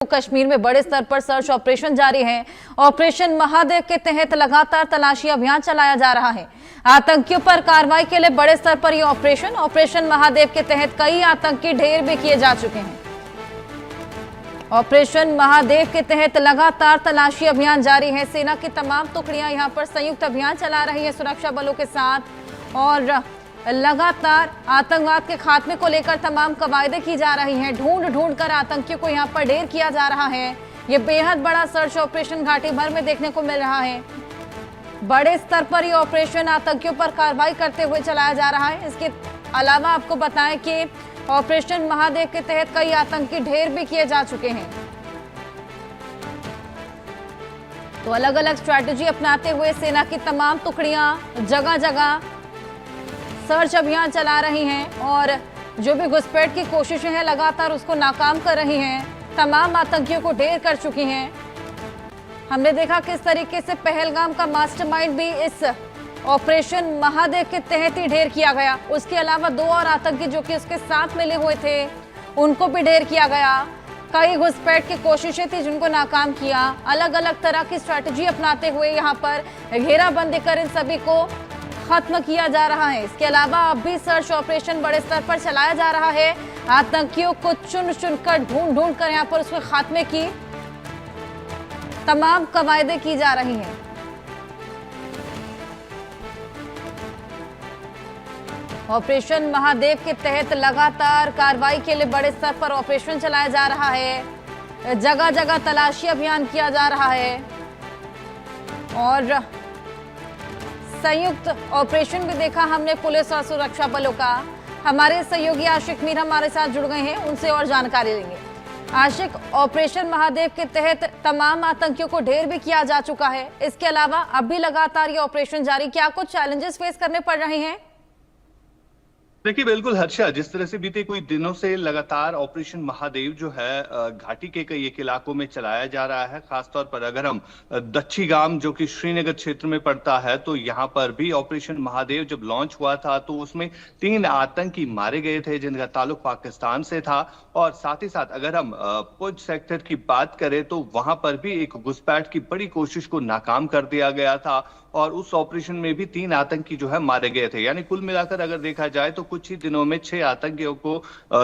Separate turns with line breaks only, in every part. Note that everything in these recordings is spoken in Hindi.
कश्मीर में बड़े स्तर पर सर्च ऑपरेशन जारी है। ऑपरेशन महादेव के तहत लगातार तलाशी अभियान चलाया जा रहा है। आतंकियों पर कार्रवाई के लिए बड़े स्तर पर यह ऑपरेशन महादेव के तहत कई आतंकी ढेर भी किए जा चुके हैं। ऑपरेशन महादेव के तहत लगातार तलाशी अभियान जारी है। सेना की तमाम टुकड़ियां यहां पर संयुक्त अभियान चला रही है सुरक्षा बलों के साथ, और लगातार आतंकवाद के खात्मे को लेकर तमाम कवायदे की जा रही हैं। ढूंढ कर आतंकियों को यहां पर ढेर किया जा रहा है। ये बेहद बड़ा सर्च ऑपरेशन घाटी भर में देखने को मिल रहा है। बड़े स्तर पर यह ऑपरेशन आतंकियों पर कार्रवाई करते हुए चलाया जा रहा है। इसके अलावा आपको बताएं कि ऑपरेशन महादेव के तहत कई आतंकी ढेर भी किए जा चुके हैं। तो अलग अलग स्ट्रैटेजी अपनाते हुए सेना की तमाम टुकड़ियां जगह जगह सर्च अभियान चला रही हैं, और जो भी घुसपैठ की कोशिशें हैं लगातार उसको नाकाम कर रही हैं। तमाम आतंकियों को ढेर कर चुकी हैं। हमने देखा किस तरीके से पहलगाम का मास्टरमाइंड भी इस ऑपरेशन महादेव के तहत ही ढेर किया गया। उसके अलावा 2 और आतंकी जो कि उसके साथ मिले हुए थे उनको भी ढेर किया गया। कई घुसपैठ की कोशिशें थी जिनको नाकाम किया। अलग अलग तरह की स्ट्रैटेजी अपनाते हुए यहाँ पर घेराबंदी कर इन सभी को खत्म किया जा रहा है। इसके अलावा अब भी सर्च ऑपरेशन बड़े स्तर पर चलाया जा रहा है। आतंकियों को चुन कर ढूंढ कर यहाँ पर उसके खात्मे की तमाम कवायदे की जा रही हैं। ऑपरेशन महादेव के तहत लगातार कार्रवाई के लिए बड़े स्तर पर ऑपरेशन चलाया जा रहा है। जगह जगह तलाशी अभियान किया जा रहा है, और संयुक्त ऑपरेशन भी देखा हमने पुलिस और सुरक्षा बलों का। हमारे सहयोगी आशिक मीर हमारे साथ जुड़ गए हैं, उनसे और जानकारी लेंगे। आशिक, ऑपरेशन महादेव के तहत तमाम आतंकियों को ढेर भी किया जा चुका है। इसके अलावा अब भी लगातार ये ऑपरेशन जारी, क्या कुछ चैलेंजेस फेस करने पड़ रहे हैं?
देखिए बिल्कुल हर्षा, जिस तरह से बीते कुछ दिनों से लगातार ऑपरेशन महादेव जो है घाटी के कई एक इलाकों में चलाया जा रहा है। खासतौर पर अगर हम दच्छी गांव जो कि श्रीनगर क्षेत्र में पड़ता है, तो यहाँ पर भी ऑपरेशन महादेव जब लॉन्च हुआ था तो उसमें 3 आतंकी मारे गए थे जिनका ताल्लुक पाकिस्तान से था। और साथ ही साथ अगर हम पुंछ सेक्टर की बात करें तो वहां पर भी एक घुसपैठ की बड़ी कोशिश को नाकाम कर दिया गया था, और उस ऑपरेशन में भी 3 आतंकी जो है मारे गए थे। यानी कुल मिलाकर अगर देखा जाए तो कुछ ही दिनों में 6 आतंकियों को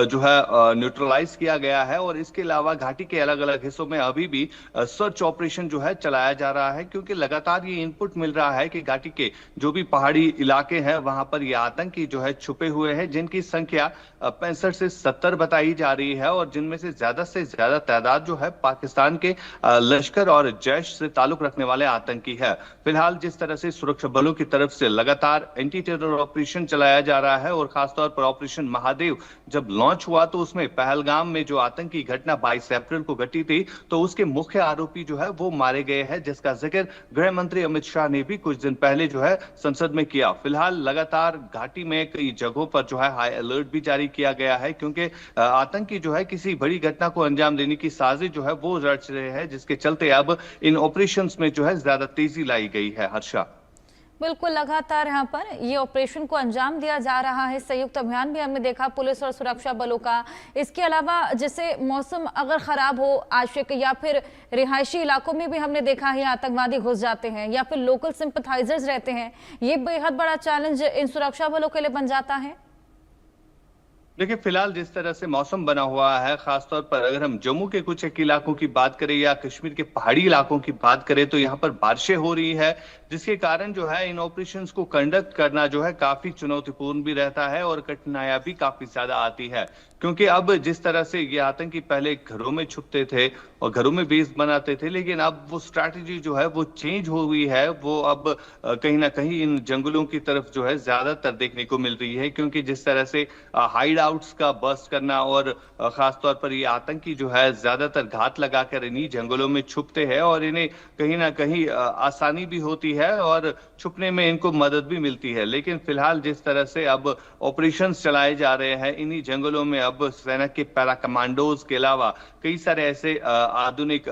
जो है न्यूट्रलाइज किया गया है। और इसके अलावा घाटी के अलग अलग हिस्सों में अभी भी सर्च ऑपरेशन जो है चलाया जा रहा है, क्योंकि लगातार ये इनपुट मिल रहा है कि घाटी के जो भी पहाड़ी इलाके हैं वहां पर ये आतंकी जो है छुपे हुए हैं, जिनकी संख्या 65 से 70 बताई जा रही है, और जिनमें से ज्यादा तादाद जो है पाकिस्तान के लश्कर और जैश से ताल्लुक रखने वाले आतंकी है। फिलहाल जिस तरह से सुरक्षा बलों की तरफ से लगातार एंटी टेरर ऑपरेशन चलाया जा रहा है, और खासतौर पर ऑपरेशन महादेव जब लॉन्च हुआ तो उसमें पहलगाम में जो आतंकी घटना 22 अप्रैल को घटी थी, तो उसके मुख्य आरोपी जो है वो मारे गए हैं, जिसका जिक्र गृह मंत्री अमित शाह ने भी कुछ दिन पहले जो है संसद में किया। फिलहाल लगातार घाटी में कई जगहों पर जो है हाई अलर्ट भी जारी किया गया है, क्योंकि आतंकी जो है किसी बड़ी घटना को अंजाम देने की साजिश जो है वो रच रहे हैं, जिसके चलते अब इन ऑपरेशंस में जो है ज्यादा तेजी लाई गई है। हर्षा,
बिल्कुल, लगातार यहाँ पर ये ऑपरेशन को अंजाम दिया जा रहा है। संयुक्त अभियान भी हमने देखा पुलिस और सुरक्षा बलों का। इसके अलावा जैसे मौसम अगर खराब हो आशिक, या फिर रिहायशी इलाकों में भी हमने देखा है आतंकवादी घुस जाते हैं, या फिर लोकल सिंपथाइजर्स रहते हैं, ये बेहद बड़ा चैलेंज इन सुरक्षा बलों के लिए बन जाता है।
देखिए फिलहाल जिस तरह से मौसम बना हुआ है, खासतौर पर अगर हम जम्मू के कुछ एक इलाकों की बात करें या कश्मीर के पहाड़ी इलाकों की बात करें, तो यहाँ पर बारिशें हो रही है, जिसके कारण जो है इन ऑपरेशंस को कंडक्ट करना जो है काफी चुनौतीपूर्ण भी रहता है, और कठिनाइयां भी काफी ज्यादा आती है। क्योंकि अब जिस तरह से ये आतंकी पहले घरों में छुपते थे और घरों में बेस बनाते थे, लेकिन अब वो स्ट्रैटेजी जो है वो चेंज हो गई है। वो अब कहीं ना कहीं इन जंगलों की तरफ जो है ज्यादातर देखने को मिल रही है, क्योंकि जिस तरह से हाइड आउट्स का बस्ट करना, और खासतौर पर ये आतंकी जो है ज्यादातर घात लगाकर इन्हीं जंगलों में छुपते हैं, और इन्हें कहीं ना कहीं आसानी भी होती है और छुपने में इनको मदद भी मिलती है। लेकिन फिलहाल जिस तरह से अब ऑपरेशंस चलाए जा रहे हैं इन्हीं जंगलों में, अब अब सेना के पैरा कमांडोज के अलावा कई सारे ऐसे आधुनिक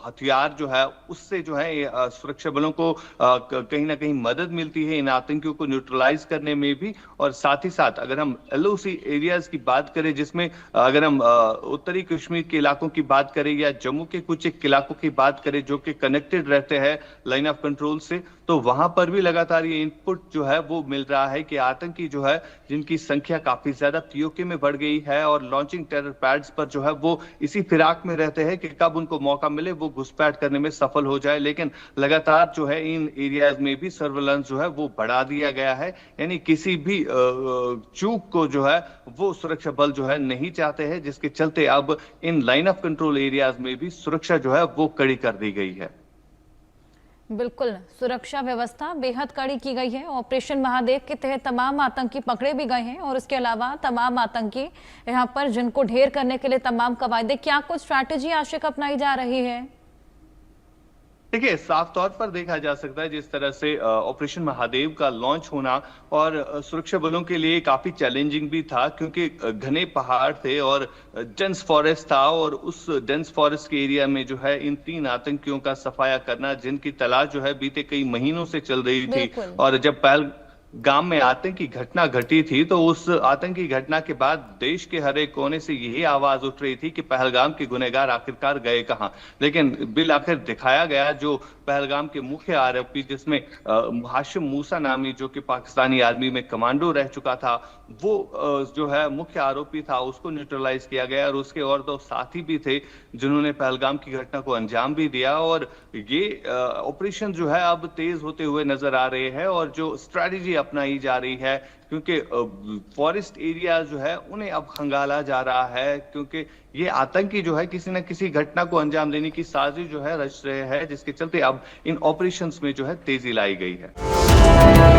हथियार जो है उससे जो है सुरक्षा बलों को कहीं ना कहीं मदद मिलती है इन आतंकियों को न्यूट्रलाइज करने में भी। और साथ ही साथ अगर हम एलओसी एरियाज की बात करें, जिसमें अगर हम उत्तरी कश्मीर के इलाकों की बात करें या जम्मू के कुछ एक इलाकों की बात करें जो कि कनेक्टेड रहते हैं लाइन ऑफ कंट्रोल से, तो वहां पर भी लगातार ये इनपुट जो है वो मिल रहा है कि आतंकी जो है जिनकी संख्या काफी ज्यादा पीओके में बढ़ गई है और लॉन्चिंग टेरर पैड्स पर जो है वो इसी फिराक में रहते हैं कि कब उनको मौका मिले वो घुसपैठ करने में सफल हो जाए। लेकिन लगातार जो है इन एरियाज में भी सर्वेलेंस जो है वो बढ़ा दिया गया है, यानी किसी भी चूक को जो है वो सुरक्षा बल जो है नहीं चाहते हैं, जिसके चलते अब in line of control areas में भी सुरक्षा जो है वो कड़ी कर दी गई है।
बिल्कुल, सुरक्षा व्यवस्था बेहद कड़ी की गई है। ऑपरेशन महादेव के तहत तमाम आतंकी पकड़े भी गए हैं और इसके अलावा तमाम आतंकी यहां पर जिनको ढेर करने के लिए तमाम कवायदे, क्या कुछ स्ट्रैटेजी आशिक अपनाई जा रही है?
देखिए, साफ तौर पर देखा जा सकता है जिस तरह से ऑपरेशन महादेव का लॉन्च होना और सुरक्षा बलों के लिए काफी चैलेंजिंग भी था, क्योंकि घने पहाड़ थे और डेंस फॉरेस्ट था और उस डेंस फॉरेस्ट के एरिया में जो है इन 3 आतंकियों का सफाया करना, जिनकी तलाश जो है बीते कई महीनों से चल रही थी। और जब पहलगाम में आतंकी घटना घटी थी तो उस आतंकी घटना के बाद देश के हर एक कोने से यही आवाज उठ रही थी कि पहलगाम के गुनहगार आखिरकार गए कहां। लेकिन बिल आखिर दिखाया गया, जो पहलगाम के मुख्य आरोपी जिसमें हाशिम मूसा नामी जो कि पाकिस्तानी आर्मी में कमांडो रह चुका था, वो जो है मुख्य आरोपी था, उसको न्यूट्रलाइज किया गया और उसके और 2 साथी भी थे जिन्होंने पहलगाम की घटना को अंजाम भी दिया। और ये ऑपरेशन जो है अब तेज होते हुए नजर आ रहे हैं और जो स्ट्रैटेजी अपनाई जा रही है, क्योंकि फॉरेस्ट एरिया जो है उन्हें अब खंगाला जा रहा है, क्योंकि ये आतंकी जो है किसी न किसी घटना को अंजाम देने की साजिश जो है रच रहे हैं, जिसके चलते अब इन ऑपरेशंस में जो है तेजी लाई गई है।